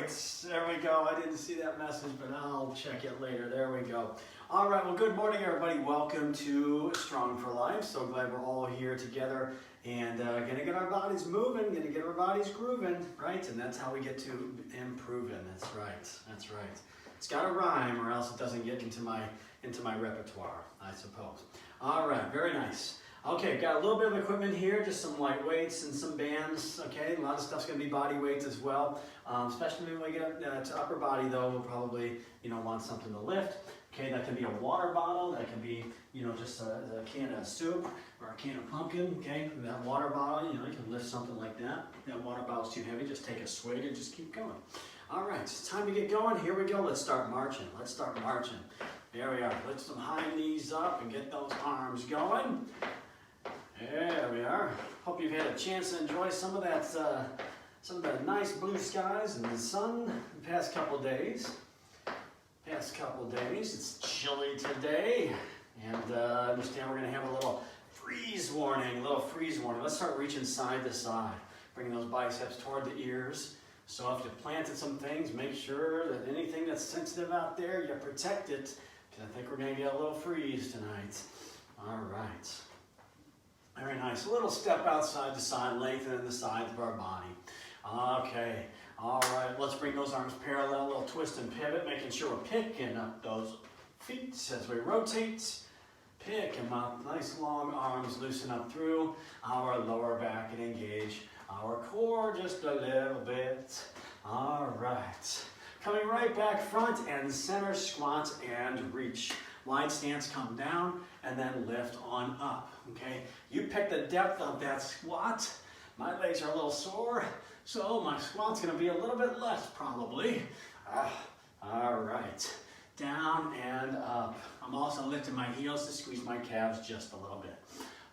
Perfect. There we go. I didn't see that message, but I'll check it later. There we go. All right. Well, good morning, everybody. Welcome to Strong4Life. So glad we're all here together and gonna get our bodies moving, gonna get our bodies grooving, right? And that's how we get to improving. That's right. That's right. It's got to rhyme, or else it doesn't get into my repertoire, I suppose. All right. Very nice. Okay, got a little bit of equipment here, just some light weights and some bands, okay? A lot of stuff's gonna be body weights as well, especially when we get up to upper body though, we'll probably, want something to lift. Okay, that can be a water bottle, that can be, just a can of soup or a can of pumpkin, okay? That water bottle, you can lift something like that. If that water bottle's too heavy, just take a swig and just keep going. All right, it's time to get going. Here we go, let's start marching. Let's start marching. There we are, lift some high knees up and get those arms going. There we are. Hope you've had a chance to enjoy some of the nice blue skies and the sun the past couple days. It's chilly today, and I understand we're going to have a little freeze warning. Let's start reaching side to side, bringing those biceps toward the ears. So if you planted some things, make sure that anything that's sensitive out there, you protect it, because I think we're going to get a little freeze tonight. All right. Very nice. A little step outside to side, lengthening the sides of our body. Okay. All right. Let's bring those arms parallel, a little twist and pivot, making sure we're picking up those feet as we rotate. Pick them up. Nice long arms loosen up through our lower back and engage our core just a little bit. All right. Coming right back front and center, squat and reach. Wide stance, come down, and then lift on up, okay? You pick the depth of that squat. My legs are a little sore, so my squat's gonna be a little bit less probably. All right, down and up. I'm also lifting my heels to squeeze my calves just a little bit.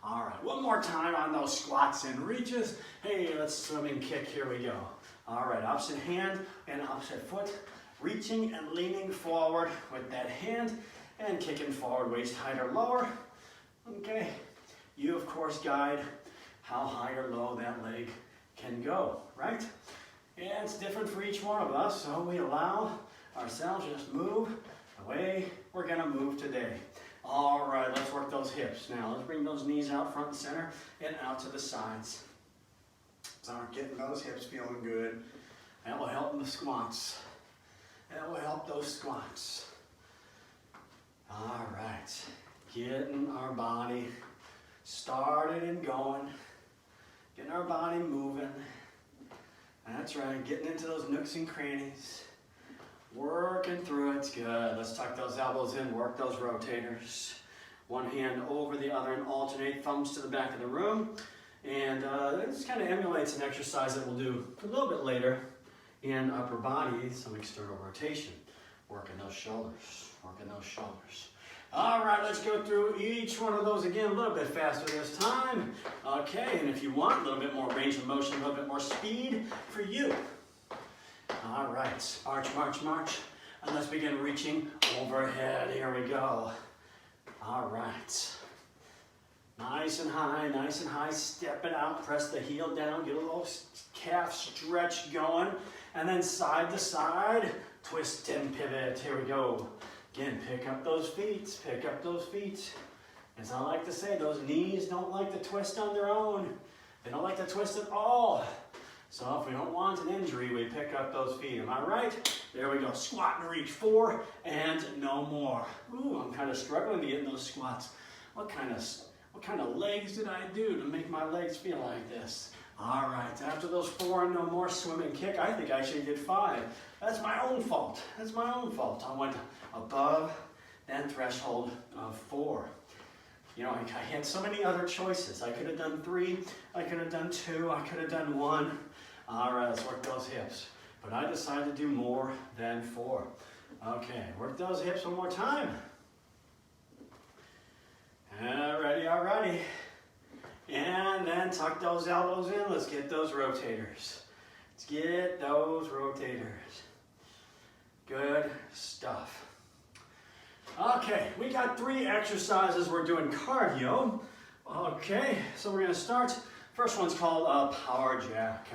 All right, one more time on those squats and reaches. Hey, let's swimming kick, here we go. All right, opposite hand and opposite foot, reaching and leaning forward with that hand, and kicking forward, waist height or lower. Okay, you of course guide how high or low that leg can go, right? And it's different for each one of us, so we allow ourselves to just move the way we're gonna move today. All right, let's work those hips. Now let's bring those knees out front and center and out to the sides. So we're getting those hips feeling good. That will help in the squats. That will help those squats. All right, getting our body started and going, getting our body moving. That's right, getting into those nooks and crannies, working through it. Good. Let's tuck those elbows in, work those rotators. One hand over the other and alternate, thumbs to the back of the room. And this kind of emulates an exercise that we'll do a little bit later in upper body, some external rotation. Working those shoulders, working those shoulders. All right, let's go through each one of those again a little bit faster this time. Okay, and if you want a little bit more range of motion, a little bit more speed for you. All right, march, march, march. And let's begin reaching overhead. Here we go. All right. Nice and high, step it out, press the heel down, get a little calf stretch going, and then side to side, twist and pivot. Here we go. Again, pick up those feet, pick up those feet. As I like to say, those knees don't like to twist on their own. They don't like to twist at all. So if we don't want an injury, we pick up those feet. Am I right? There we go. Squat and reach, 4 and no more. Ooh, I'm kind of struggling to get in those squats. What kind of legs did I do to make my legs feel like this? All right, after those 4 and no more, swim and kick. I think I actually did 5. That's my own fault. That's my own fault. I went above that threshold of 4. I had so many other choices. I could have done 3, I could have done 2, I could have done 1. All right, let's work those hips. But I decided to do more than 4. Okay, work those hips one more time. Alrighty. And then tuck those elbows in. Let's get those rotators. Let's get those rotators. Good stuff. Okay, we got 3 exercises. We're doing cardio. Okay, so we're going to start. First one's called a power jack.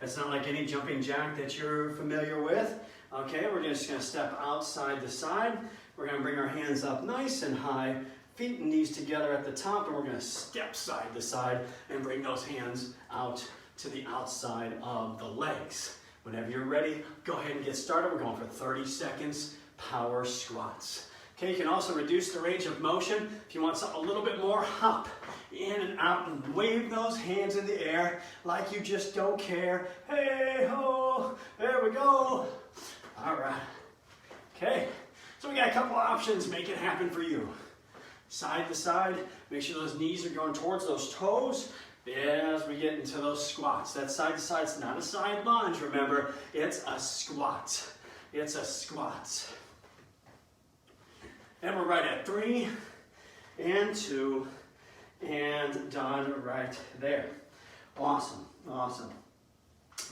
It's not like any jumping jack that you're familiar with. Okay, we're just gonna step outside the side. We're gonna bring our hands up nice and high, feet and knees together at the top, and we're gonna step side to side and bring those hands out to the outside of the legs. Whenever you're ready, go ahead and get started. We're going for 30 seconds, power squats. Okay, you can also reduce the range of motion. If you want something a little bit more, hop in and out and wave those hands in the air like you just don't care. Hey ho, there we go. All right, okay, so we got a couple options, make it happen for you. Side to side, make sure those knees are going towards those toes as we get into those squats. That side to side is not a side lunge, remember, it's a squat. It's a squat. And we're right at 3 and 2 and done right there. Awesome, awesome.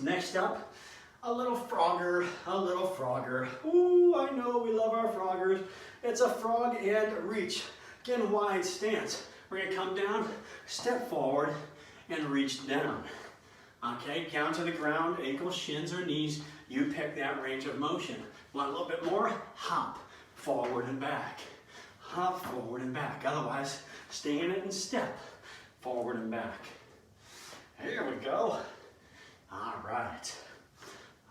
Next up, a little frogger, a little frogger. Ooh, I know we love our froggers. It's a frog and reach. Again, wide stance. We're gonna come down, step forward, and reach down. Okay, down to the ground, ankles, shins, or knees. You pick that range of motion. Want a little bit more? Hop forward and back. Hop forward and back. Otherwise, stay in it and step forward and back. Here we go. All right.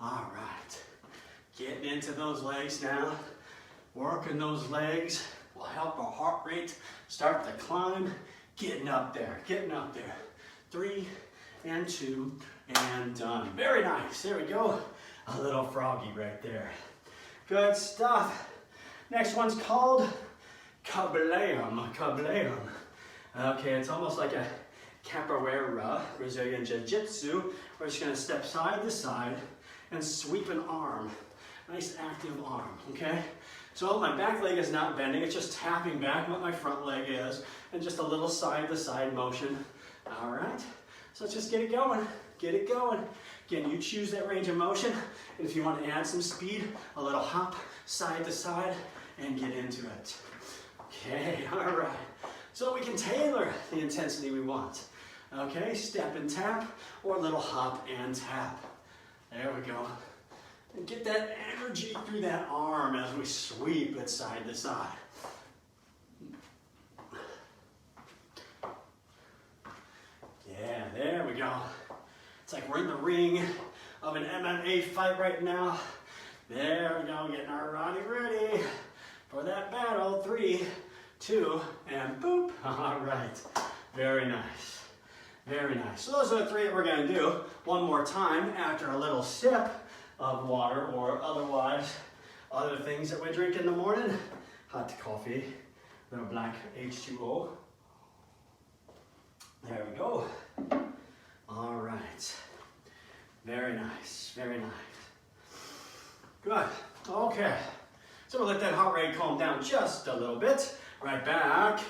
All right. Getting into those legs now. Working those legs will help our heart rate start to climb. Getting up there. Getting up there. 3 and 2 and done. Very nice. There we go. A little froggy right there. Good stuff. Next one's called Goblet. Goblet. Okay, it's almost like a capoeira, Brazilian jiu-jitsu. We're just gonna step side to side and sweep an arm. Nice active arm, okay? So my back leg is not bending, it's just tapping back what my front leg is, and just a little side to side motion. All right, so let's just get it going. Get it going. Again, you choose that range of motion, and if you want to add some speed, a little hop side to side and get into it. Okay, all right. So we can tailor the intensity we want. Okay, step and tap, or a little hop and tap. There we go. And get that energy through that arm as we sweep it side to side. Yeah, there we go. It's like we're in the ring of an MMA fight right now. There we go, getting our body ready for that battle. 3, 2, and boop. All right, very nice, very nice. So those are the 3 that we're gonna do one more time after a little sip of water or otherwise other things that we drink in the morning. Hot coffee, a little black H2O. There we go. All right, very nice, very nice. Good, okay. So we'll let that heart rate calm down just a little bit. Right back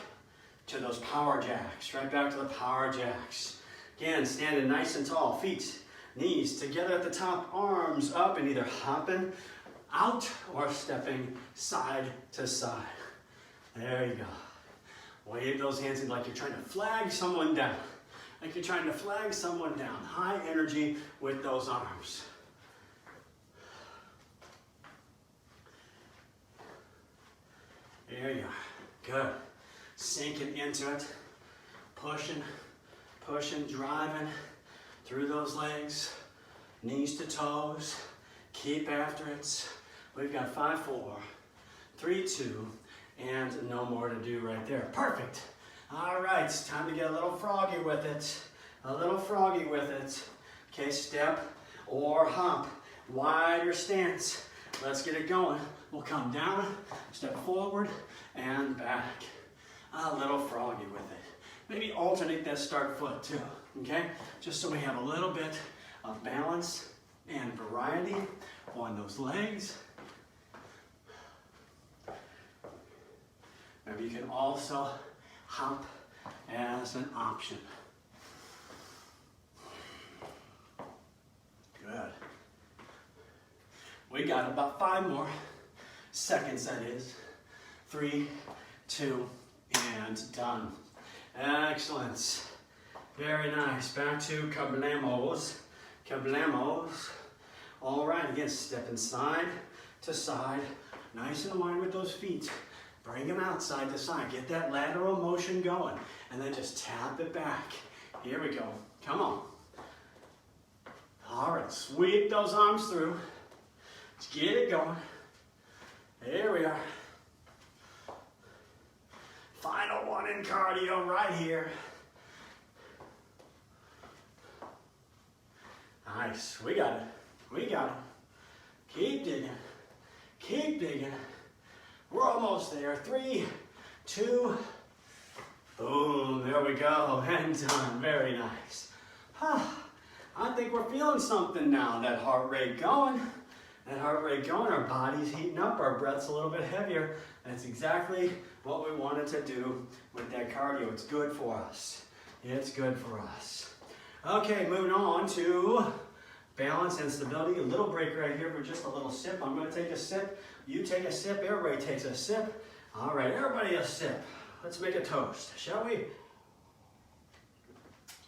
to those power jacks, right back to the power jacks. Again, standing nice and tall, feet, knees together at the top, arms up, and either hopping out or stepping side to side. There you go. Wave those hands in like you're trying to flag someone down. Like you're trying to flag someone down. High energy with those arms. There you are. Good. Sinking into it. Pushing, pushing, driving through those legs. Knees to toes. Keep after it. We've got 5, 4, 3, 2, and no more to do right there. Perfect. All right, it's time to get a little froggy with it. A little froggy with it. Okay, step or hop. Wider stance. Let's get it going. We'll come down, step forward, and back. A little froggy with it. Maybe alternate that start foot too, okay? Just so we have a little bit of balance and variety on those legs. Maybe you can also hop as an option. Good. We got about 5 more seconds, that is. 3, 2, and Excellent. Very nice. Back to cablemos. Kablamos. All right, again, stepping side to side, nice and aligned with those feet. Bring them out side to side. Get that lateral motion going, and then just tap it back. Here we go. Come on. All right, sweep those arms through. Let's get it going. Here we are. Final one in cardio right here. Nice, we got it. We got it. Keep digging. Keep digging. We're almost there. 3, 2, boom, there we go, and done. Very nice. I think we're feeling something now. That heart rate going. That heart rate going, our body's heating up, our breath's a little bit heavier. That's exactly what we wanted to do with that cardio. It's good for us. It's good for us. Okay, moving on to balance and stability. A little break right here for just a little sip. I'm going to take a sip. You take a sip. Everybody takes a sip. All right, everybody a sip. Let's make a toast, shall we?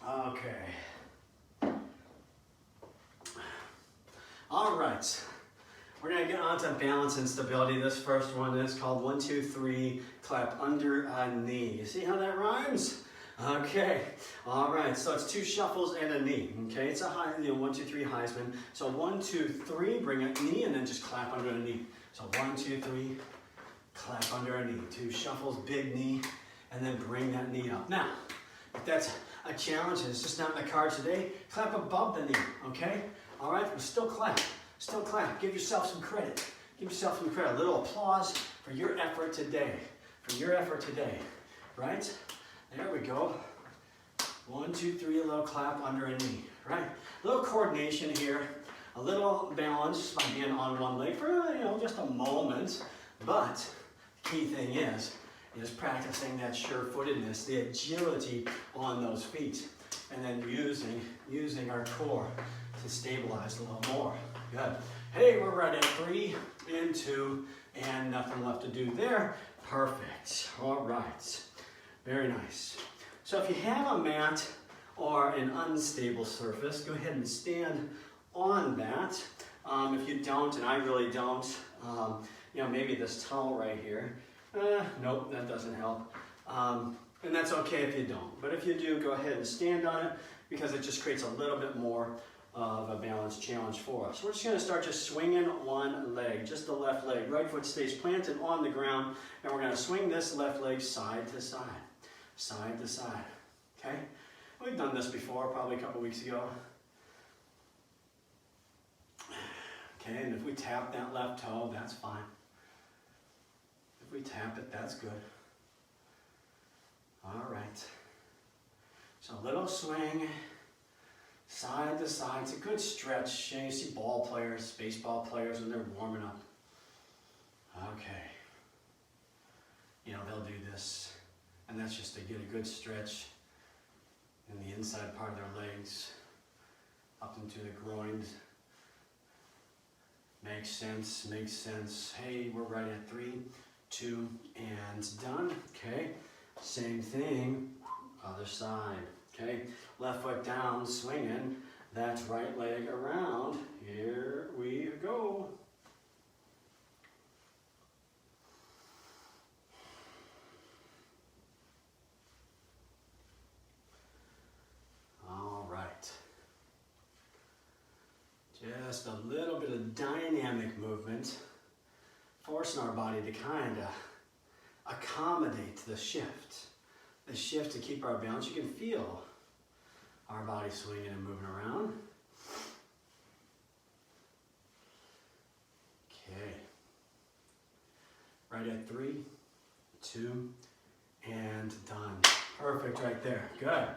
Okay. All right. We're going to get on to balance and stability. This first one is called 1, 2, 3, clap under a knee. You see how that rhymes? Okay, all right, so it's 2 shuffles and a knee, okay? It's a high, 1, 2, 3 Heisman. So 1, 2, 3, bring a knee and then just clap under a knee. So 1, 2, 3, clap under a knee. 2 shuffles, big knee, and then bring that knee up. Now, if that's a challenge and it's just not in the cards today, clap above the knee, okay? All right, but still clap, still clap. Give yourself some credit. Give yourself some credit. A little applause for your effort today, right? There we go. 1, 2, 3, a little clap under a knee, right? A little coordination here, a little balance by being on one leg for, just a moment. But the key thing is practicing that sure-footedness, the agility on those feet, and then using our core to stabilize a little more. Good. Hey, we're right at 3 and 2, and nothing left to do there. Perfect. All right. Very nice. So if you have a mat or an unstable surface, go ahead and stand on that. If you don't, and I really don't, maybe this towel right here. Nope, that doesn't help. And that's okay if you don't. But if you do, go ahead and stand on it because it just creates a little bit more of a balance challenge for us. We're just going to start just swinging one leg, just the left leg. Right foot stays planted on the ground, and we're going to swing this left leg side to side. Side to side, okay? We've done this before, probably a couple weeks ago. Okay, and if we tap that left toe, that's fine. If we tap it, that's good. All right. So a little swing, side to side. It's a good stretch. You see ball players, baseball players when they're warming up. Okay. They'll do this. And that's just to get a good stretch in the inside part of their legs, up into the groins. Makes sense, makes sense. Hey, we're right at 3, 2, and done. Okay, same thing, other side. Okay, left foot down, swinging. That's right leg around. Here we go. Just a little bit of dynamic movement, forcing our body to kind of accommodate the shift to keep our balance. You can feel our body swinging and moving around. Okay. Right at 3, 2, and done. Perfect right there. Good.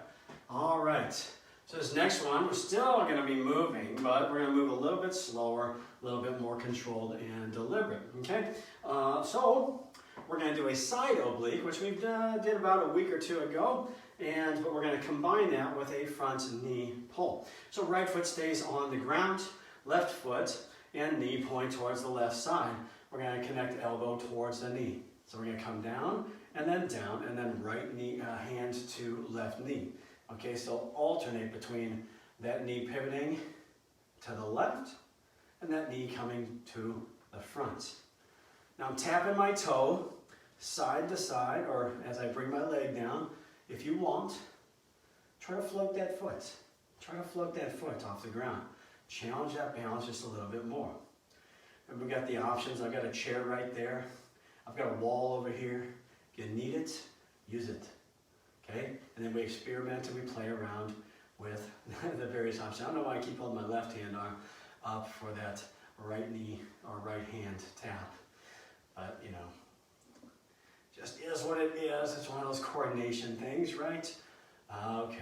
All right. So this next one, we're still going to be moving, but we're going to move a little bit slower, a little bit more controlled and deliberate, okay? So we're going to do a side oblique, which we did about a week or 2 ago, but we're going to combine that with a front knee pull. So right foot stays on the ground, left foot and knee point towards the left side. We're going to connect elbow towards the knee. So we're going to come down, and then right knee, hand to left knee. Okay, so alternate between that knee pivoting to the left, and that knee coming to the front. Now I'm tapping my toe side to side, or as I bring my leg down. If you want, try to float that foot. Try to float that foot off the ground. Challenge that balance just a little bit more. And we've got the options. I've got a chair right there. I've got a wall over here. If you need it, use it. Okay? And then we experiment and we play around with the various options. I don't know why I keep holding my left hand arm up for that right knee or right hand tap. But, you know, just is what it is. It's one of those coordination things, right? Okay.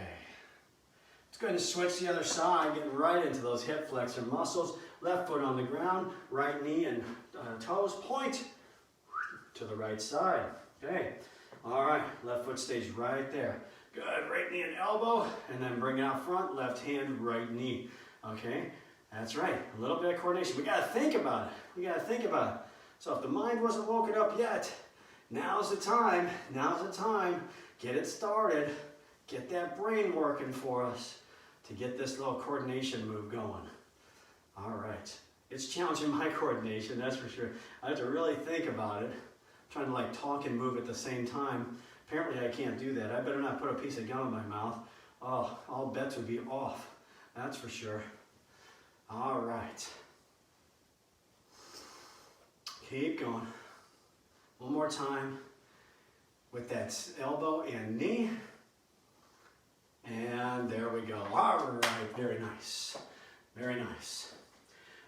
Let's go ahead and switch the other side, getting right into those hip flexor muscles. Left foot on the ground, right knee and toes point to the right side. Okay. All right. Left foot stays right there. Good. Right knee and elbow, and then bring out front. Left hand, right knee. Okay. That's right. A little bit of coordination. We got to think about it. We got to think about it. So if the mind wasn't woken up yet, now's the time. Now's the time. Get it started. Get that brain working for us to get this little coordination move going. All right. It's challenging my coordination, that's for sure. I have to really think about it. I'm trying to like talk and move at the same time. Apparently I can't do that. I better not put a piece of gum in my mouth. Oh, all bets would be off. That's for sure. All right. Keep going. One more time with that elbow and knee. And there we go. All right, very nice. Very nice.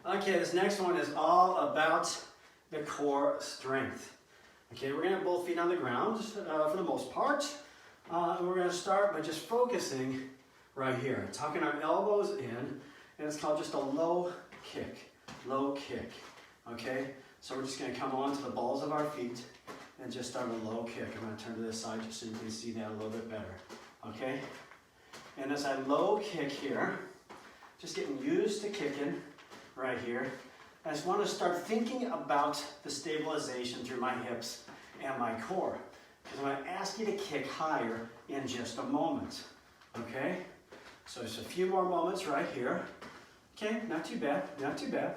Okay, this next one is all about the core strength. Okay, we're gonna have both feet on the ground for the most part. And we're gonna start by just focusing right here. Tucking our elbows in, and it's called just a low kick. Low kick, okay? So we're just gonna come onto the balls of our feet and just start a low kick. I'm gonna turn to this side just so you can see that a little bit better, okay? And as I low kick here, just getting used to kicking right here, I just want to start thinking about the stabilization through my hips and my core. Because I'm going to ask you to kick higher in just a moment. Okay? So just a few more moments right here. Okay, not too bad, not too bad.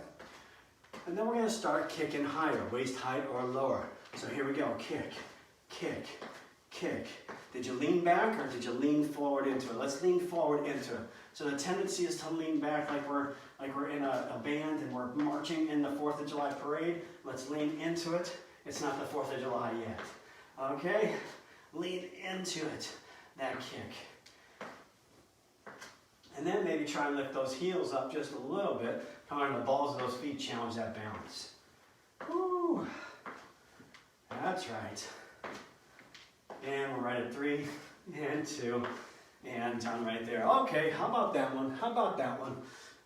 And then we're going to start kicking higher, waist height or lower. So here we go, kick, kick, kick. Did you lean back or did you lean forward into it? Let's lean forward into it. So the tendency is to lean back like we're in a band and we're marching in the 4th of July parade. Let's lean into it. It's not the 4th of July yet. Okay? Lean into it, that kick. And then maybe try and lift those heels up just a little bit. Come on the balls of those feet, challenge that balance. Woo! That's right. And we're right at 3 and 2 and done right there. Okay, how about that one? How about that one?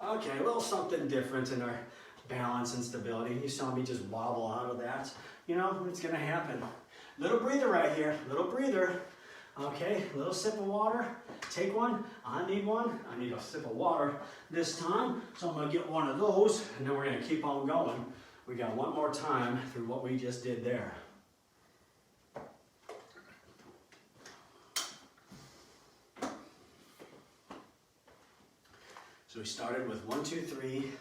Okay, a little something different in our balance and stability. You saw me just wobble out of that. You know, it's gonna happen. Little breather right here, little breather. Okay, little sip of water. Take one, I need one. I need a sip of water this time. So I'm gonna get one of those and then we're gonna keep on going. We got one more time through what we just did there. So we started with 1, 2, 3,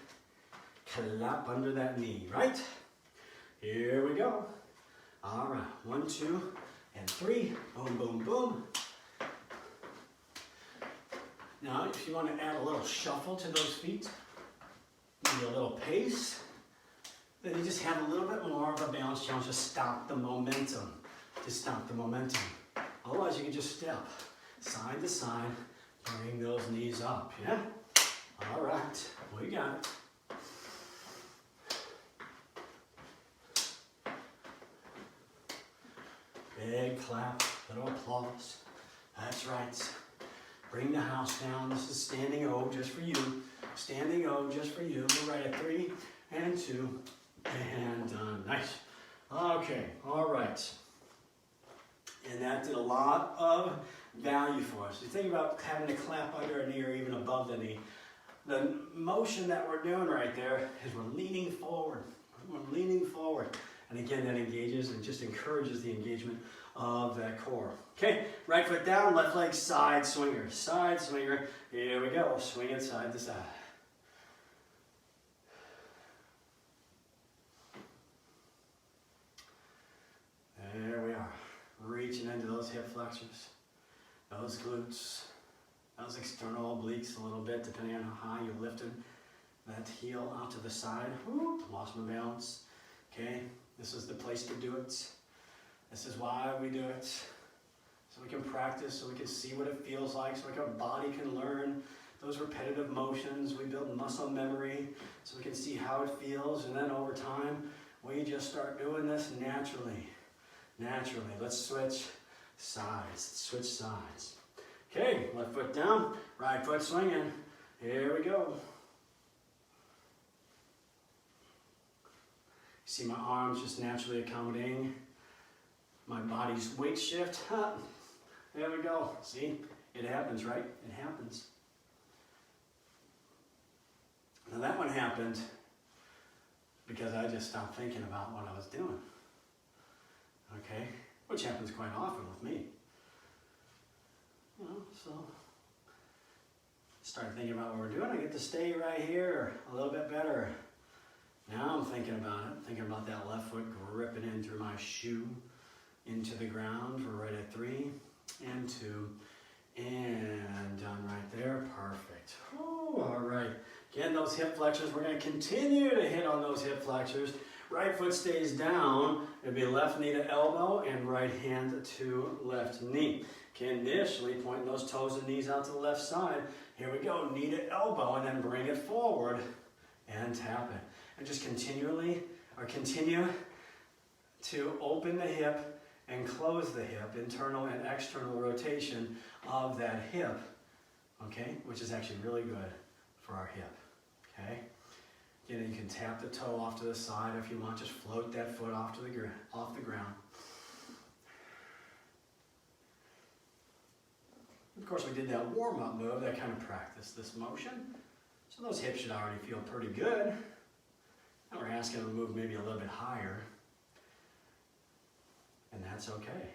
clap under that knee, right? Here we go. All right, 1, 2, and 3, boom, boom, boom. Now, if you want to add a little shuffle to those feet, maybe a little pace, then you just have a little bit more of a balance challenge to stop the momentum, Otherwise, you can just step side to side, bring those knees up, yeah? All right, we got it. Big clap, little applause. That's right. Bring the house down. This is standing O just for you. Standing O just for you. We're right at 3 and 2 and done. Nice. Okay, all right. And that did a lot of value for us. You think about having to clap under a knee or even above the knee. The motion that we're doing right there is we're leaning forward. We're leaning forward. And again, that engages and just encourages the engagement of that core. Okay, right foot down, left leg side swinger. Side swinger. Here we go. Swing it side to side. those glutes, those external obliques a little bit, depending on how high you lifted that heel out to the side. Whoop, lost my balance. Okay, this is the place to do it. This is why we do it. So we can practice, so we can see what it feels like, so our body can learn those repetitive motions. We build muscle memory, so we can see how it feels, and then over time, we just start doing this naturally. Naturally. Let's switch sides. Switch sides. Okay, left foot down, right foot swinging. Here we go. See my arms just naturally accommodating my body's weight shift. There we go. See, it happens, right? It happens. Now that one happened because I just stopped thinking about what I was doing. Okay, which happens quite often with me. You know, so start thinking about what we're doing. I get to stay right here a little bit better. Now I'm thinking about it, thinking about that left foot gripping in through my shoe into the ground. We're right at 3 and 2 and done right there. Perfect. Ooh, all right. Again, those hip flexors, we're going to continue to hit on those hip flexors. Right foot stays down. It'll be left knee to elbow and right hand to left knee. Okay, initially pointing those toes and knees out to the left side. Here we go, knee to elbow, and then bring it forward and tap it. And just continue to open the hip and close the hip, internal and external rotation of that hip, okay, which is actually really good for our hip, okay. Again, you can tap the toe off to the side if you want, just float that foot off the ground. Of course, we did that warm-up move that kind of practiced this motion, so those hips should already feel pretty good. Now we're asking them to move maybe a little bit higher, and that's okay.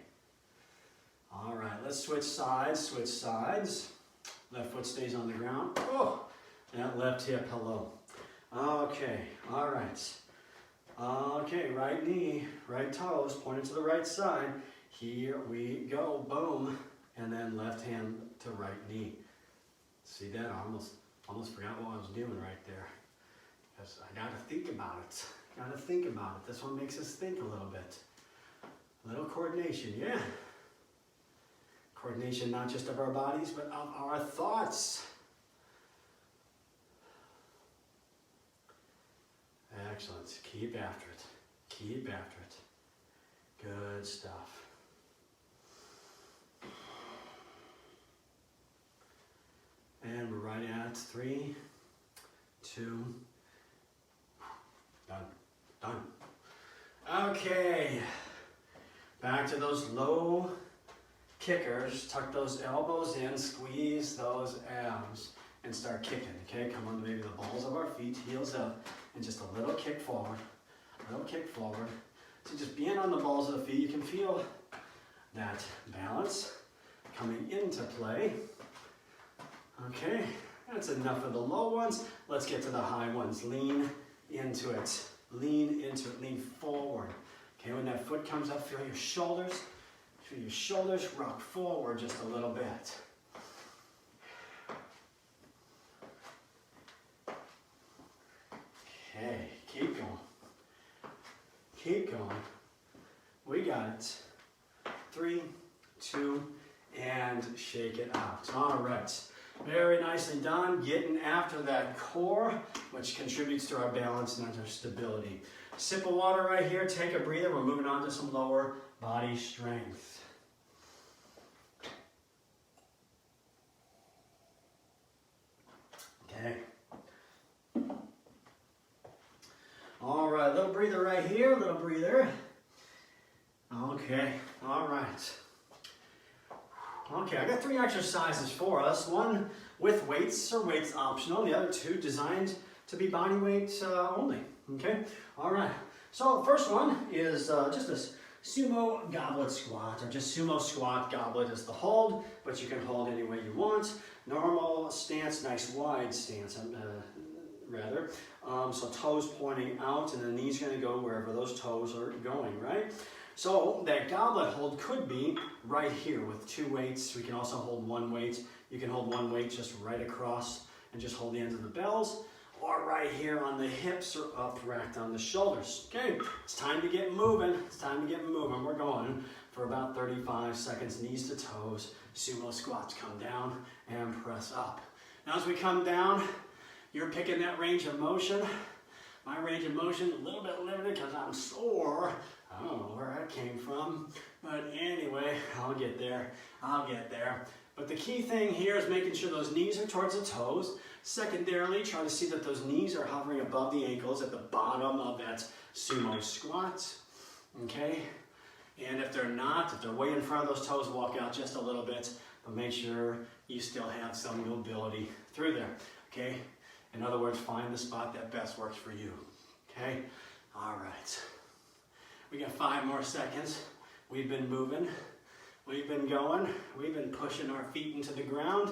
All right, let's switch sides, switch sides. Left foot stays on the ground. Oh, that left hip, hello. Okay, all right. Okay, right knee, right toes, pointed to the right side. Here we go, boom. And then left hand to right knee. See that? I almost forgot what I was doing right there. Because I got to think about it. Got to think about it. This one makes us think a little bit. A little coordination, yeah. Coordination not just of our bodies, but of our thoughts. Excellent. Keep after it. Keep after it. Good stuff. And we're right at 3, 2, done, done. Okay, back to those low kickers. Tuck those elbows in, squeeze those abs, and start kicking, okay? Come on to maybe the balls of our feet, heels up, and just a little kick forward, a little kick forward. So just being on the balls of the feet, you can feel that balance coming into play. Okay, that's enough of the low ones. Let's get to the high ones. Lean into it, lean into it, lean forward. Okay, when that foot comes up, feel your shoulders. Feel your shoulders rock forward just a little bit. Okay, keep going. Keep going. We got it. 3, 2, and shake it out. All right. Very nicely done, getting after that core, which contributes to our balance and our stability. Sip of water right here, take a breather. We're moving on to some lower body strength. Okay. All right, little breather right here, little breather. Okay, all right. Okay, I got 3 exercises for us. One with weights or weights optional. The other 2 designed to be body weight only. Okay, all right. So the first one is just a sumo goblet squat, or just sumo squat. Goblet is the hold, but you can hold any way you want. Normal stance, nice wide stance, rather. So toes pointing out, and the knee's going to go wherever those toes are going, right? So that goblet hold could be right here with 2 weights. We can also hold 1 weight. You can hold 1 weight just right across and just hold the ends of the bells, or right here on the hips or up racked on the shoulders. Okay, it's time to get moving. It's time to get moving. We're going for about 35 seconds, knees to toes. Sumo squats, come down and press up. Now as we come down, you're picking that range of motion. My range of motion a little bit limited because I'm sore. I don't know where that came from, but anyway, I'll get there. I'll get there. But the key thing here is making sure those knees are towards the toes. Secondarily, try to see that those knees are hovering above the ankles at the bottom of that sumo squat. Okay? And if they're not, if they're way in front of those toes, walk out just a little bit, but make sure you still have some mobility through there. Okay? In other words, find the spot that best works for you. Okay? All right. We got 5 more seconds. We've been moving. We've been going. We've been pushing our feet into the ground,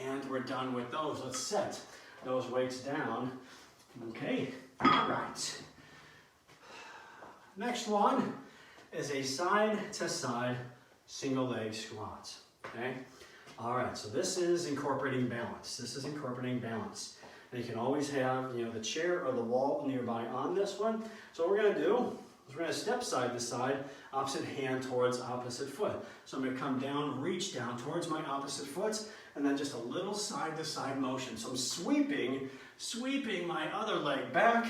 and we're done with those. Let's set those weights down. Okay? All right. Next one is a side-to-side single leg squat. Okay? All right, so this is incorporating balance. This is incorporating balance. And you can always have, the chair or the wall nearby on this one. So what we're going to do is we're going to step side to side, opposite hand towards opposite foot. So I'm going to come down, reach down towards my opposite foot, and then just a little side to side motion. So I'm sweeping my other leg back,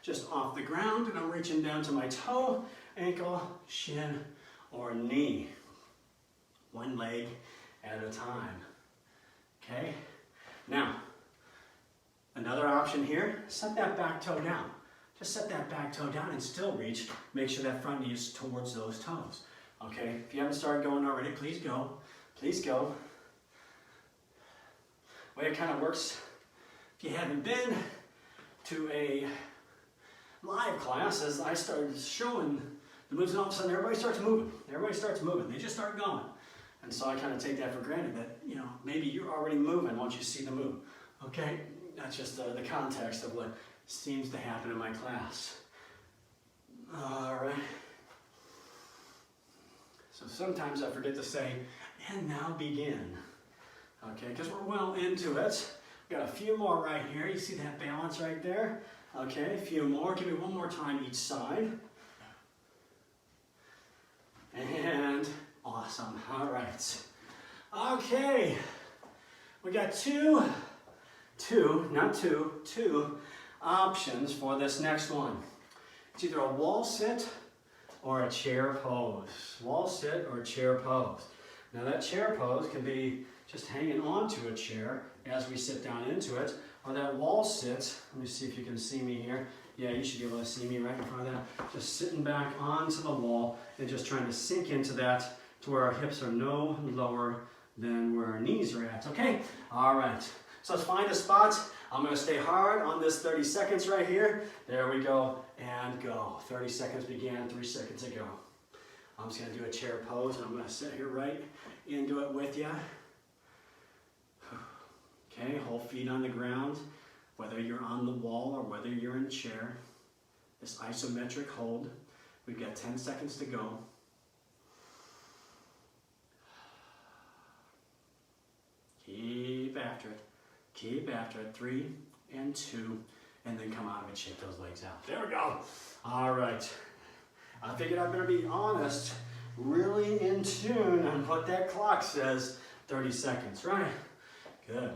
just off the ground, and I'm reaching down to my toe, ankle, shin, or knee. 1 leg at a time. Okay? Now, another option here, set that back toe down. Just set that back toe down and still reach. Make sure that front knee is towards those toes. Okay? If you haven't started going already, please go. Please go. The way it kind of works, if you haven't been to a live class, as I started showing the moves, and all of a sudden everybody starts moving. Everybody starts moving. They just start going. And so I kind of take that for granted that, maybe you're already moving once you see the move. Okay? That's just the context of what seems to happen in my class. All right. So sometimes I forget to say, and now begin. Okay, because we're well into it. We've got a few more right here. You see that balance right there? Okay, a few more. Give me one more time each side. And awesome. All right. Okay. We got two options for this next one. It's either a wall sit or a chair pose. Wall sit or chair pose. Now that chair pose can be just hanging onto a chair as we sit down into it, or that wall sit, let me see if you can see me here. Yeah, you should be able to see me right in front of that. Just sitting back onto the wall and just trying to sink into that to where our hips are no lower than where our knees are at. Okay? All right. So let's find a spot. I'm going to stay hard on this 30 seconds right here. There we go. And go. 30 seconds began 3 seconds ago. I'm just going to do a chair pose, and I'm going to sit here right into it with you. Okay, hold feet on the ground, whether you're on the wall or whether you're in a chair. This isometric hold. We've got 10 seconds to go. Keep after it. Keep after it. 3 and 2, and then come out of it, shake those legs out. There we go. All right. I figured I better be honest, really in tune on what that clock says. 30 seconds, right? Good.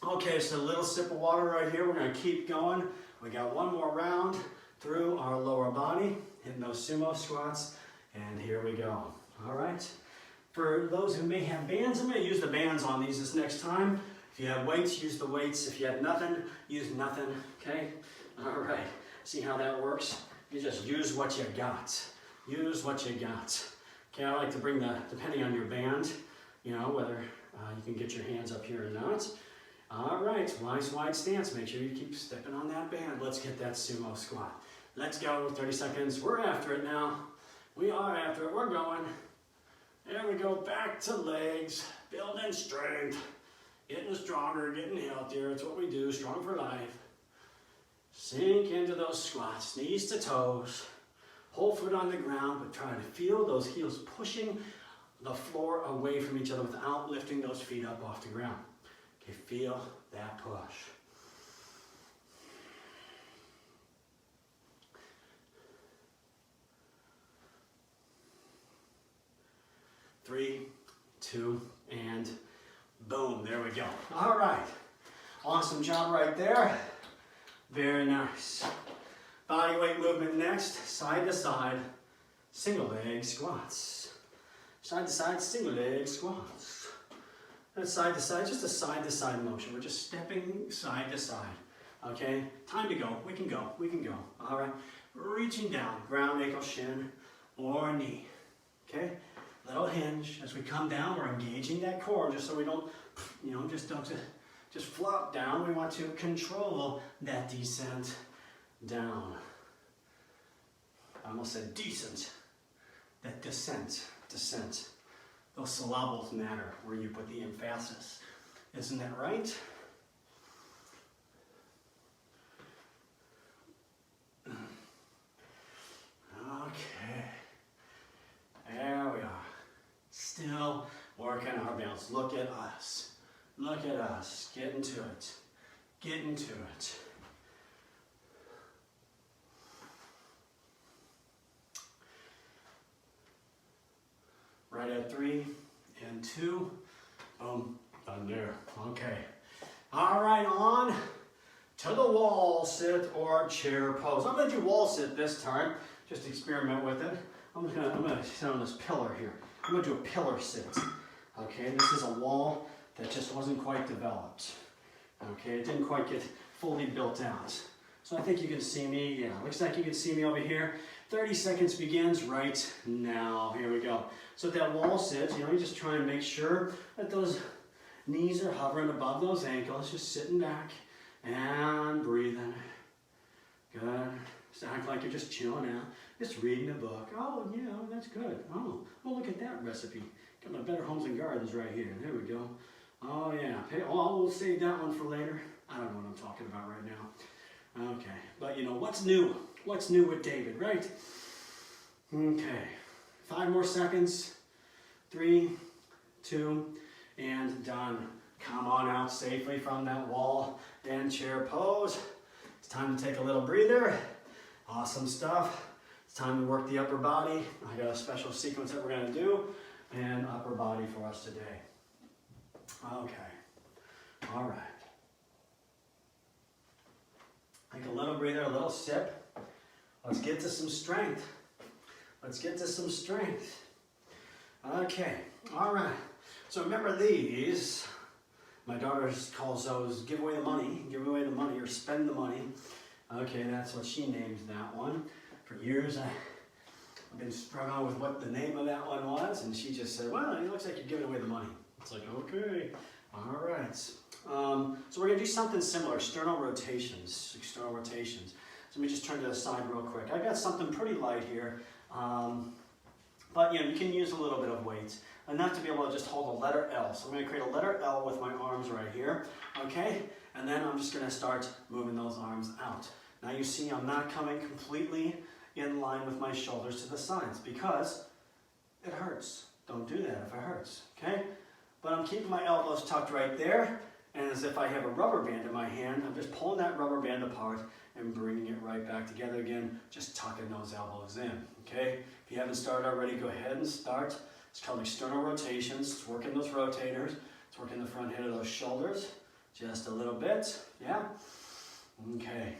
Okay, so a little sip of water right here. We're going to keep going. We got one more round through our lower body, hitting those sumo squats, and here we go. All right. For those who may have bands, I'm going to use the bands on these this next time. If you have weights, use the weights. If you have nothing, use nothing. Okay? All right. See how that works? You just use what you got. Use what you got. Okay, I like to bring depending on your band, whether you can get your hands up here or not. All right, nice wide stance. Make sure you keep stepping on that band. Let's get that sumo squat. Let's go. 30 seconds. We're after it now. We are after it. We're going. There we go. Back to legs. Building strength. Getting stronger. Getting healthier. It's what we do. Strong for life. Sink into those squats. Knees to toes. Whole foot on the ground, but try to feel those heels pushing the floor away from each other without lifting those feet up off the ground. Okay, feel that push. Three, two, and boom, there we go. All right, awesome job right there. Very nice. Body weight movement next, side to side, single leg squats. Side to side, single leg squats. And side to side, just a side to side motion. We're just stepping side to side. Okay, time to go. We can go. We can go. All right, reaching down, ground, ankle, shin, or knee. Okay, little hinge. As we come down, we're engaging that core just so we don't, just flop down. We want to control that descent down. I almost said decent. That descent. Those syllables matter where you put the emphasis. Isn't that right? Okay. There we are. Still working our balance. Look at us. Look at us. Get into it. Get into it. Right at 3 and 2. Boom. Done there. Okay. All right, on to the wall sit or chair pose. I'm going to do wall sit this time. Just experiment with it. I'm going to sit on this pillar here. I'm going to do a pillar sit. Okay, this is a wall that just wasn't quite developed. Okay, it didn't quite get fully built out. So I think you can see me. Yeah, looks like you can see me over here. 30 seconds begins right now. Here we go. So at that wall sit, you just try and make sure that those knees are hovering above those ankles, just sitting back and breathing. Good. Just act like you're just chilling out, just reading a book. Oh, yeah, that's good. Oh, well, look at that recipe. Got my Better Homes and Gardens right here. There we go. Oh, yeah. Hey, we'll save that one for later. I don't know what I'm talking about right now. Okay, but what's new? What's new with David, right? Okay, 5 more seconds. 3, 2, and done. Come on out safely from that wall and chair pose. It's time to take a little breather. Awesome stuff. It's time to work the upper body. I got a special sequence that we're going to do, and upper body for us today. Okay, all right. Take a little breather, a little sip. Let's get to some strength. Let's get to some strength. Okay, all right. So remember these. My daughter calls those give away the money or spend the money. Okay, that's what she names that one. For years I've been struggling with what the name of that one was, and she just said, well, it looks like you're giving away the money. It's like, okay, all right. So we're gonna do something similar, external rotations. So let me just turn to the side real quick. I got something pretty light here, but you can use a little bit of weight, enough to be able to just hold a letter L. So I'm gonna create a letter L with my arms right here, okay? And then I'm just gonna start moving those arms out. Now you see I'm not coming completely in line with my shoulders to the sides because it hurts. Don't do that if it hurts, okay? But I'm keeping my elbows tucked right there, and as if I have a rubber band in my hand, I'm just pulling that rubber band apart and bringing it right back together again, just tucking those elbows in, okay? If you haven't started already, go ahead and start. It's called external rotations. It's working those rotators. It's working the front head of those shoulders just a little bit, yeah? Okay.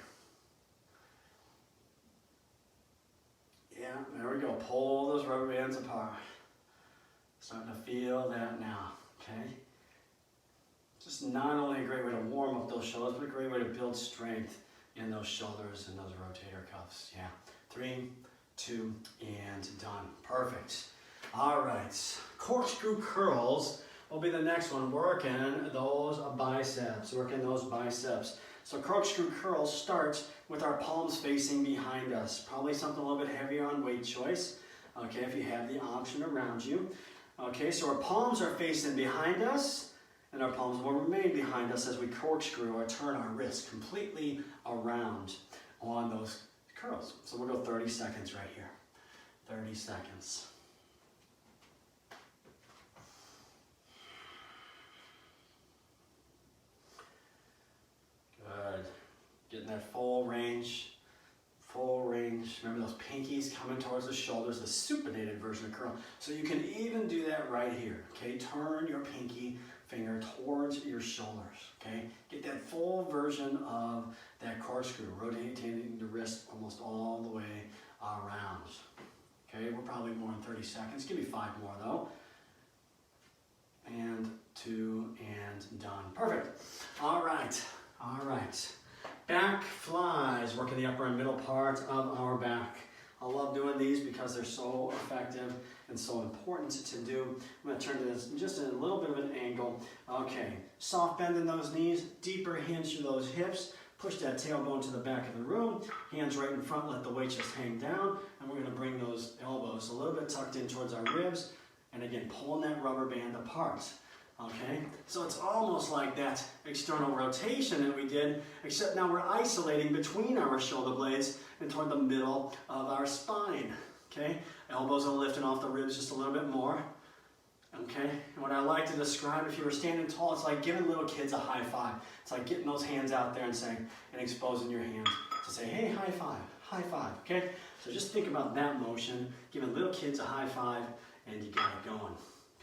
Yeah, there we go. Pull those rubber bands apart. Starting to feel that now, okay? Just not only a great way to warm up those shoulders, but a great way to build strength in those shoulders and those rotator cuffs. Yeah, 3, 2, and done. Perfect. All right, corkscrew curls will be the next one. Working those biceps, So corkscrew curls starts with our palms facing behind us. Probably something a little bit heavier on weight choice. Okay, if you have the option around you. Okay, so our palms are facing behind us, and our palms will remain behind us as we corkscrew or turn our wrists completely around on those curls. So we'll go 30 seconds right here. 30 seconds. Good. Getting that full range. Full range. Remember those pinkies coming towards the shoulders, the supinated version of curl. So you can even do that right here. Okay, turn your pinky finger towards your shoulders. Okay, get that full version of that corkscrew, rotating the wrist almost all the way around. Okay, we're probably more than 30 seconds. Give me 5 more though. And 2 and done. Perfect. All right. All right. Back flies, working the upper and middle part of our back. I love doing these because they're so effective and so important to do. I'm going to turn to this just a little bit of an angle. Okay, soft bend in those knees, deeper hinge through those hips. Push that tailbone to the back of the room. Hands right in front, let the weight just hang down. And we're going to bring those elbows a little bit tucked in towards our ribs. And again, pulling that rubber band apart. Okay, so it's almost like that external rotation that we did, except now we're isolating between our shoulder blades and toward the middle of our spine. Okay, elbows are lifting off the ribs just a little bit more. Okay, and what I like to describe, if you were standing tall, it's like giving little kids a high five. It's like getting those hands out there and saying, and exposing your hands to say, hey, high five, high five. Okay, so just think about that motion, giving little kids a high five, and you got it going.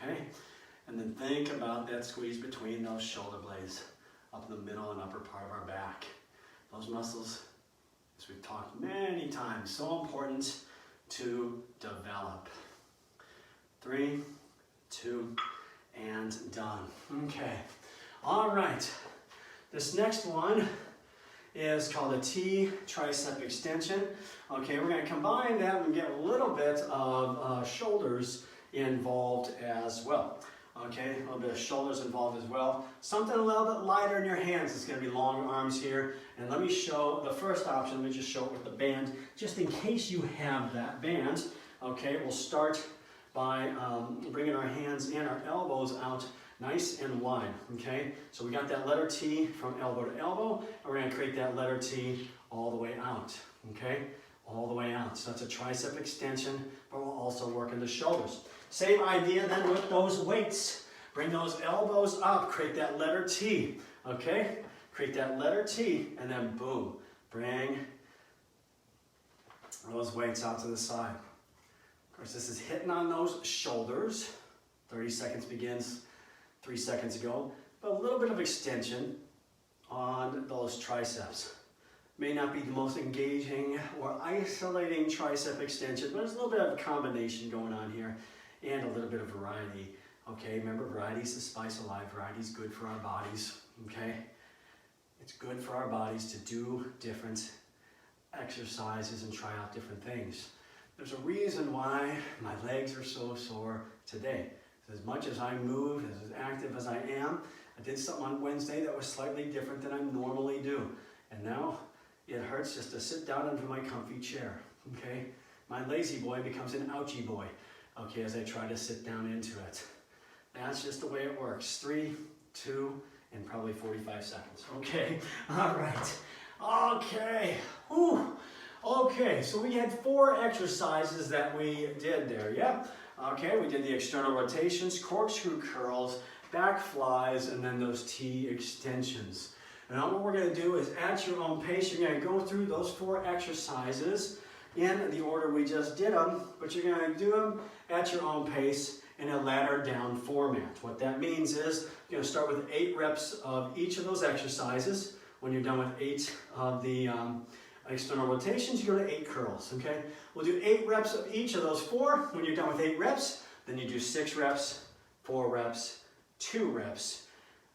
Okay. And then think about that squeeze between those shoulder blades up in the middle and upper part of our back. Those muscles, as we've talked many times, so important to develop. 3, 2, and done. Okay. All right. This next one is called a T tricep extension. Okay, we're going to combine that and get a little bit of shoulders involved as well. Okay, a little bit of shoulders involved as well. Something a little bit lighter in your hands. It's going to be long arms here. And let me show the first option. Let me just show it with the band, just in case you have that band. Okay, we'll start by bringing our hands in, our elbows out nice and wide. Okay, so we got that letter T from elbow to elbow, and we're going to create that letter T all the way out. Okay, all the way out. So that's a tricep extension, but we'll also work in the shoulders. Same idea then with those weights. Bring those elbows up, create that letter T, okay? Create that letter T, and then boom, bring those weights out to the side. Of course, this is hitting on those shoulders. 30 seconds begins 3 seconds ago, but a little bit of extension on those triceps. May not be the most engaging or isolating tricep extension, but there's a little bit of a combination going on here. And a little bit of variety. Okay, remember, variety is the spice of life. Variety is good for our bodies. Okay, it's good for our bodies to do different exercises and try out different things. There's a reason why my legs are so sore today. As much as I move, as active as I am, I did something on Wednesday that was slightly different than I normally do. And now it hurts just to sit down into my comfy chair. Okay, my lazy boy becomes an ouchie boy. Okay, as I try to sit down into it. That's just the way it works. 3, 2, and probably 45 seconds. Okay, all right. Okay, whew. Okay, so we had 4 exercises that we did there, yeah? Okay, we did the external rotations, corkscrew curls, back flies, and then those T extensions. And now what we're gonna do is at your own pace, you're gonna go through those 4 exercises in the order we just did them, but you're going to do them at your own pace in a ladder down format. What that means is you're going to start with 8 reps of each of those exercises. When you're done with 8 of the external rotations, you go to 8 curls, okay? We'll do 8 reps of each of those 4. When you're done with 8 reps, then you do 6 reps, 4 reps, 2 reps,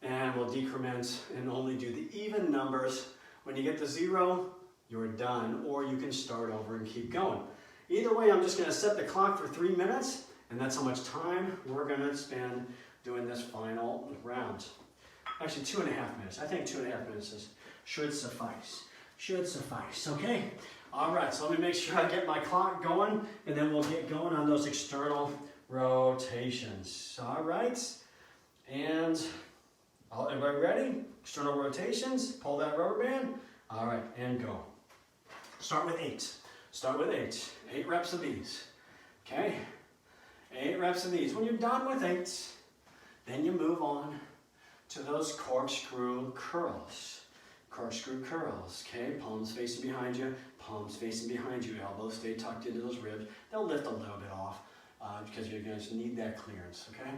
and we'll decrement and only do the even numbers. When you get to 0, you're done, or you can start over and keep going. Either way, I'm just going to set the clock for 3 minutes, and that's how much time we're going to spend doing this final round. Actually, 2.5 minutes. I think 2.5 minutes should suffice. Should suffice, okay? All right, so let me make sure I get my clock going, and then we'll get going on those external rotations. All right, and everybody ready? External rotations, pull that rubber band. All right, and go. Start with 8. Start with 8. 8 reps of these. Okay? 8 reps of these. When you're done with 8, then you move on to those corkscrew curls. Corkscrew curls, okay? Palms facing behind you, elbows stay tucked into those ribs. They'll lift a little bit off because you're going to need that clearance, okay?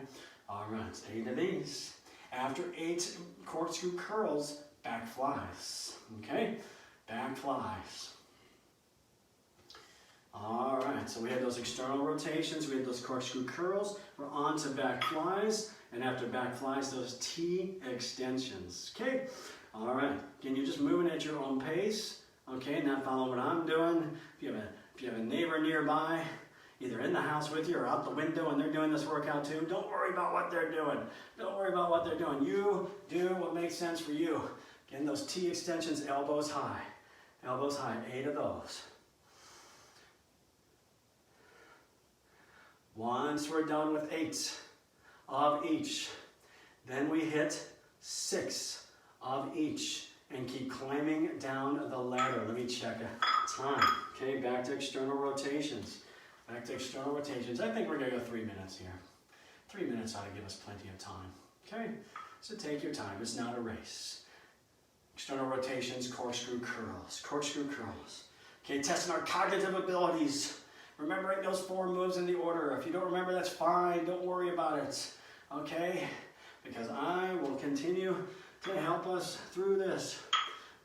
All right, 8 of these. After 8 corkscrew curls, back flies, okay? Back flies. All right, so we had those external rotations, we had those corkscrew curls, we're on to back flies, and after back flies, those T extensions, okay? All right, again, you're just moving at your own pace, okay? Not following what I'm doing. If you have a neighbor nearby, either in the house with you or out the window and they're doing this workout too, don't worry about what they're doing. Don't worry about what they're doing. You do what makes sense for you. Again, those T extensions, elbows high. Elbows high, 8 of those. Once we're done with 8 of each, then we hit 6 of each and keep climbing down the ladder. Let me check a time. Okay, back to external rotations. Back to external rotations. I think we're going to go 3 minutes here. 3 minutes ought to give us plenty of time. Okay, so take your time. It's not a race. External rotations, corkscrew curls. Corkscrew curls. Okay, testing our cognitive abilities. Remembering those 4 moves in the order. If you don't remember, that's fine. Don't worry about it. Okay? Because I will continue to help us through this.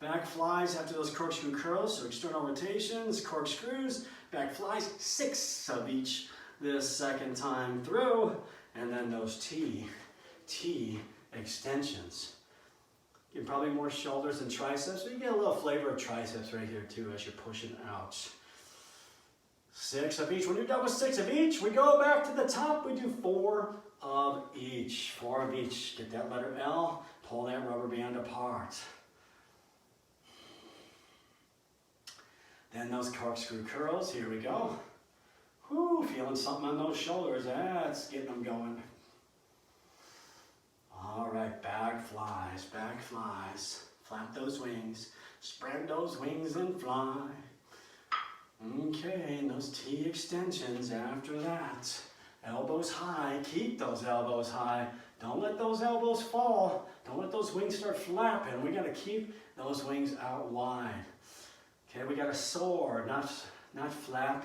Back flies after those corkscrew curls. So external rotations, corkscrews, back flies, 6 of each this second time through. And then those T extensions. Get probably more shoulders and triceps. So you get a little flavor of triceps right here too as you're pushing out. 6 of each. When you're done with 6 of each, we go back to the top. We do 4 of each. 4 of each. Get that letter L. Pull that rubber band apart. Then those corkscrew curls. Here we go. Whoo, feeling something on those shoulders. That's getting them going. All right, back flies, back flies. Flap those wings. Spread those wings and fly. Okay, and those T extensions after that. Elbows high, keep those elbows high. Don't let those elbows fall. Don't let those wings start flapping. We gotta keep those wings out wide. Okay, we gotta soar, not flap.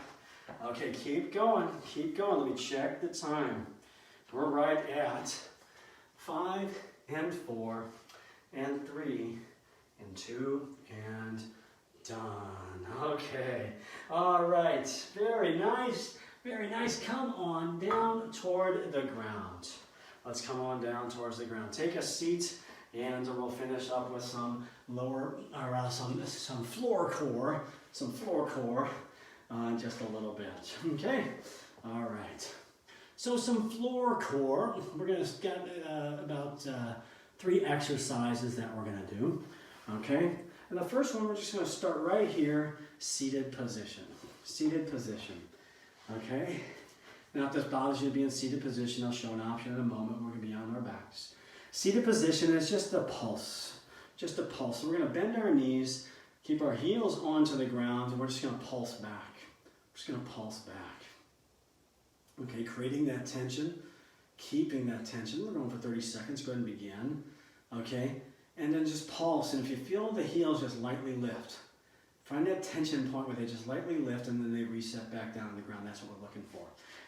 Okay, keep going, keep going. Let me check the time. We're right at 5 and 4 and 3 and 2 and done. Okay. All right. Very nice. Very nice. Come on down toward the ground. Let's come on down towards the ground. Take a seat, and we'll finish up with some some floor core. Some floor core. Just a little bit. Okay. All right. So some floor core. We're going to get about 3 exercises that we're going to do. Okay. And the first one, we're just going to start right here, seated position. Seated position. Okay? Now, if this bothers you to be in seated position, I'll show an option in a moment. We're going to be on our backs. Seated position is just a pulse. Just a pulse. So we're going to bend our knees, keep our heels onto the ground, and we're just going to pulse back. We're just going to pulse back. Okay, creating that tension, keeping that tension. We're going for 30 seconds. Go ahead and begin. Okay? And then just pulse, and if you feel the heels just lightly lift, find that tension point where they just lightly lift and then they reset back down on the ground. That's what we're looking for.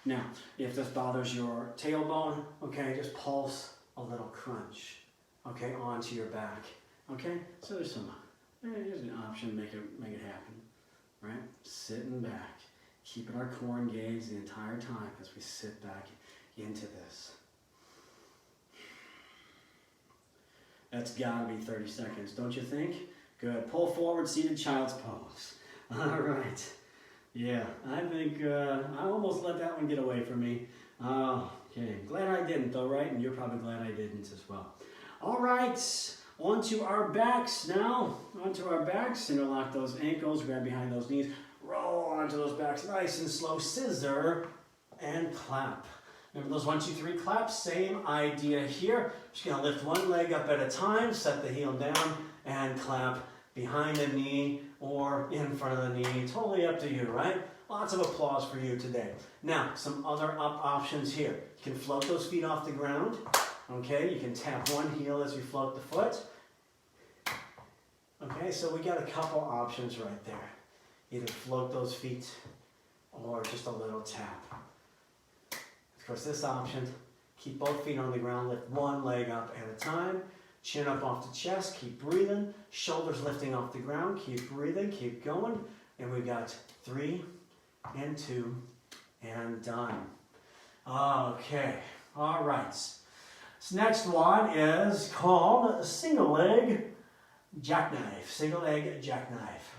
Now, if this bothers your tailbone, okay, just pulse a little crunch, okay, onto your back, okay? So there's an option to make it happen, right? Sitting back, keeping our core engaged the entire time as we sit back into this. That's got to be 30 seconds, don't you think? Good. Pull forward, seated child's pose. All right. Yeah, I think I almost let that one get away from me. Okay, glad I didn't though, right? And you're probably glad I didn't as well. All right, onto our backs now. Onto our backs. Interlock those ankles, grab behind those knees, roll onto those backs, nice and slow. Scissor and clap. Remember those 1, 2, 3 claps? Same idea here. Just gonna lift one leg up at a time, set the heel down, and clap behind the knee, or in front of the knee. Totally up to you, right? Lots of applause for you today. Now, some other options here. You can float those feet off the ground. Okay, you can tap one heel as you float the foot. Okay, so we got a couple options right there. Either float those feet or just a little tap. Of course, this option, keep both feet on the ground, lift one leg up at a time. Chin up off the chest, keep breathing. Shoulders lifting off the ground, keep breathing, keep going. And we got 3 and 2 and done. Okay, all right. This next one is called single leg jackknife. Single leg jackknife.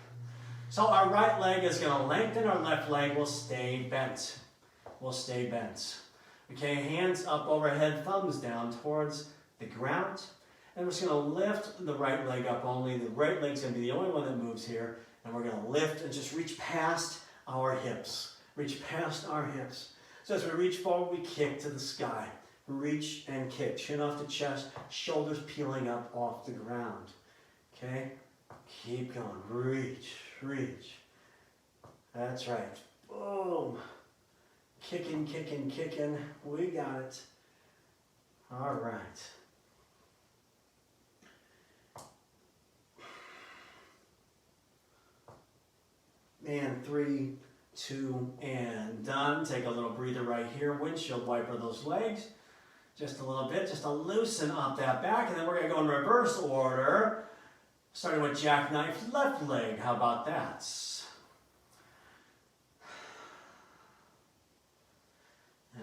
So our right leg is going to lengthen, our left leg will stay bent. Will stay bent. Okay, hands up overhead, thumbs down towards the ground. And we're just going to lift the right leg up only. The right leg's going to be the only one that moves here. And we're going to lift and just reach past our hips. Reach past our hips. So as we reach forward, we kick to the sky. Reach and kick. Chin off the chest, shoulders peeling up off the ground. Okay? Keep going. Reach, reach. That's right. Boom. Kicking, kicking, kicking. We got it. All right. And 3, 2, and done. Take a little breather right here. Windshield wiper those legs. Just a little bit, just to loosen up that back. And then we're going to go in reverse order. Starting with jackknife left leg. How about that?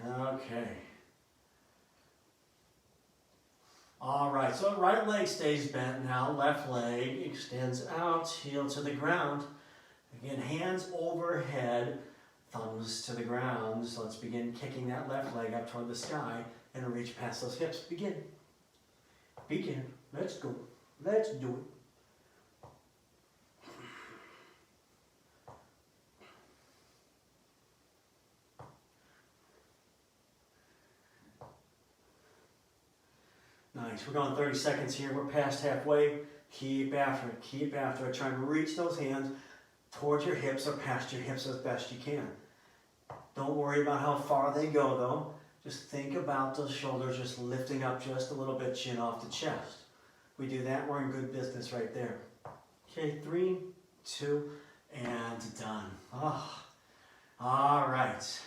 Okay. All right, so right leg stays bent now. Left leg extends out, heel to the ground. Again, hands overhead, thumbs to the ground. So let's begin kicking that left leg up toward the sky and reach past those hips. Begin. Begin. Let's go. Let's do it. Nice. We're going 30 seconds here. We're past halfway. Keep after it. Keep after it. Trying to reach those hands towards your hips or past your hips as best you can. Don't worry about how far they go though. Just think about those shoulders just lifting up just a little bit, chin off the chest. We do that, we're in good business right there. Okay, 3, 2, and done. Oh. All right.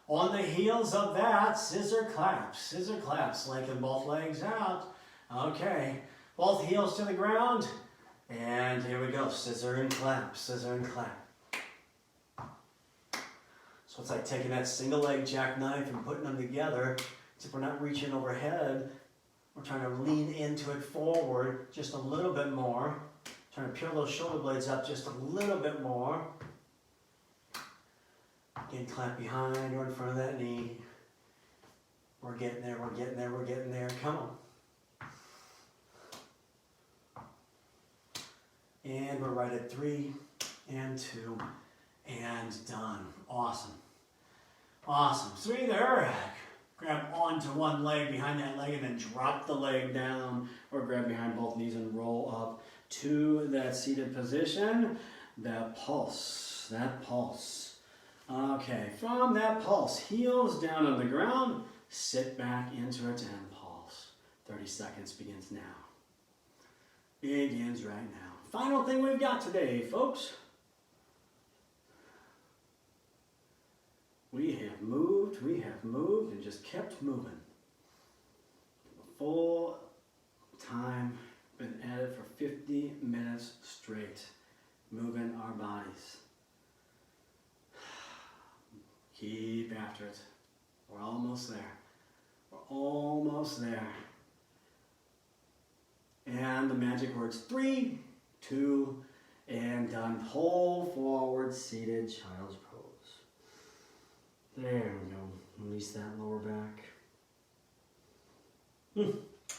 On the heels of that, scissor claps, lengthen both legs out. Okay, both heels to the ground. And here we go, scissor and clap, scissor and clap. So it's like taking that single leg jackknife and putting them together. Except we're not reaching overhead. We're trying to lean into it forward just a little bit more. Trying to peel those shoulder blades up just a little bit more. Again, clap behind or in front of that knee. We're getting there, we're getting there, we're getting there. Come on. And we're right at 3 and 2 and done. Awesome. Awesome. So either grab onto one leg behind that leg and then drop the leg down, or grab behind both knees and roll up to that seated position. That pulse. That pulse. Okay, from that pulse, heels down on the ground, sit back into it and pulse. 30 seconds begins now. Begins right now. Final thing we've got today, folks. We have moved, and just kept moving. Full time, been at it for 50 minutes straight, moving our bodies. Keep after it. We're almost there. We're almost there. And the magic words, 3, 2, and done. Pull forward, seated child's pose. There we go. Release that lower back.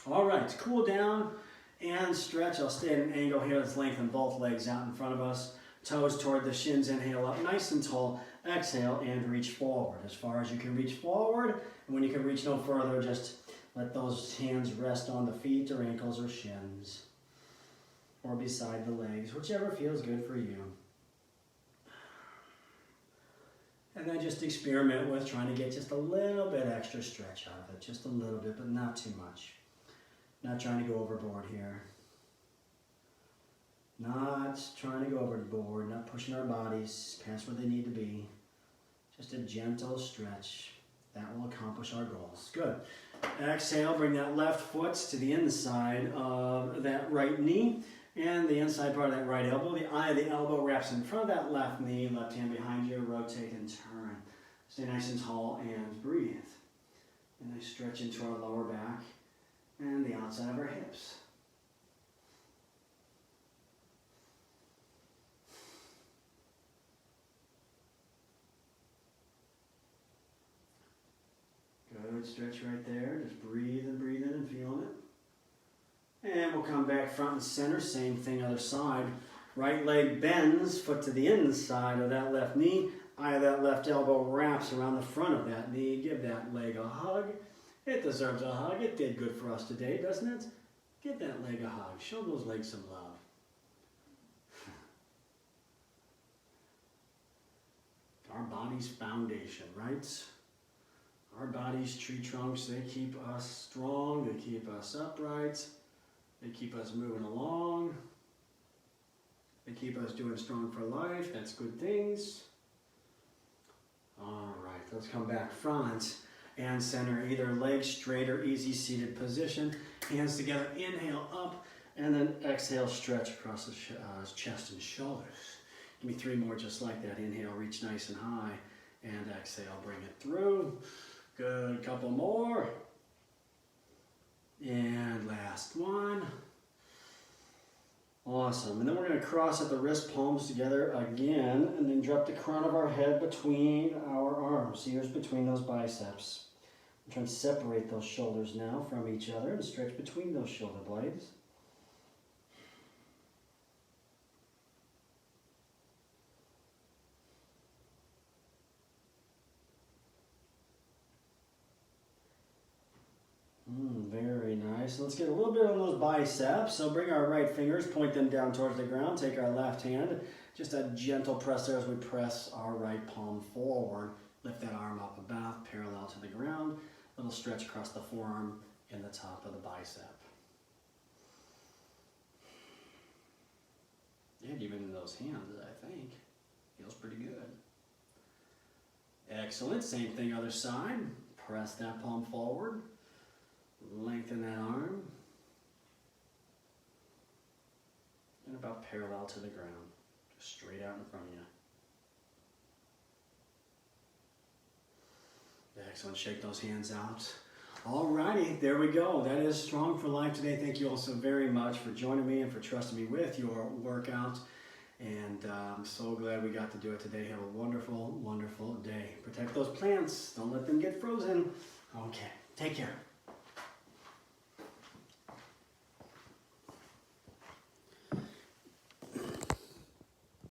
All right, cool down and stretch. I'll stay at an angle here. Let's lengthen both legs out in front of us. Toes toward the shins, inhale up nice and tall. Exhale and reach forward as far as you can reach forward. And when you can reach no further, just let those hands rest on the feet or ankles or shins. or beside the legs, whichever feels good for you. And then just experiment with trying to get just a little bit extra stretch out of it, just a little bit, but not too much. Not trying to go overboard here. Not trying to go overboard, not pushing our bodies past where they need to be. Just a gentle stretch. That will accomplish our goals. Good. Exhale, bring that left foot to the inside of that right knee and the inside part of that right elbow. The eye of the elbow wraps in front of that left knee, left hand behind you, rotate and turn. Stay nice and tall and breathe. And I stretch into our lower back and the outside of our hips. Good stretch right there. Just breathe in and feeling it. And we'll come back front and center. Same thing other side. Right leg bends, foot to the inside of that left knee. Eye of that left elbow wraps around the front of that knee. Give that leg a hug. It deserves a hug. It did good for us today, doesn't it? Give that leg a hug. Show those legs some love. Our body's foundation, right? Our body's tree trunks, they keep us strong, they keep us upright, they keep us moving along, they keep us doing Strong4Life. That's good things. All right, let's come back front and center, either legs straight or easy seated position. Hands together, inhale up, and then exhale, stretch across the chest and shoulders. Give me 3 more just like that. Inhale, reach nice and high, and exhale, bring it through. Good, couple more. And last one. Awesome. And then we're going to cross at the wrist palms together again, and then drop the crown of our head between our arms, ears between those biceps. I'm trying to separate those shoulders now from each other and stretch between those shoulder blades. Very nice. Let's get a little bit on those biceps. So bring our right fingers, point them down towards the ground. Take our left hand. Just a gentle press there as we press our right palm forward. Lift that arm up about parallel to the ground. Little stretch across the forearm and the top of the bicep. And even in those hands, I think. Feels pretty good. Excellent. Same thing other side. Press that palm forward. Lengthen that arm. And about parallel to the ground. Just straight out in front of you. Excellent. Shake those hands out. Alrighty, there we go. That is Strong4Life today. Thank you all so very much for joining me and for trusting me with your workout. And I'm so glad we got to do it today. Have a wonderful, wonderful day. Protect those plants. Don't let them get frozen. Okay, take care.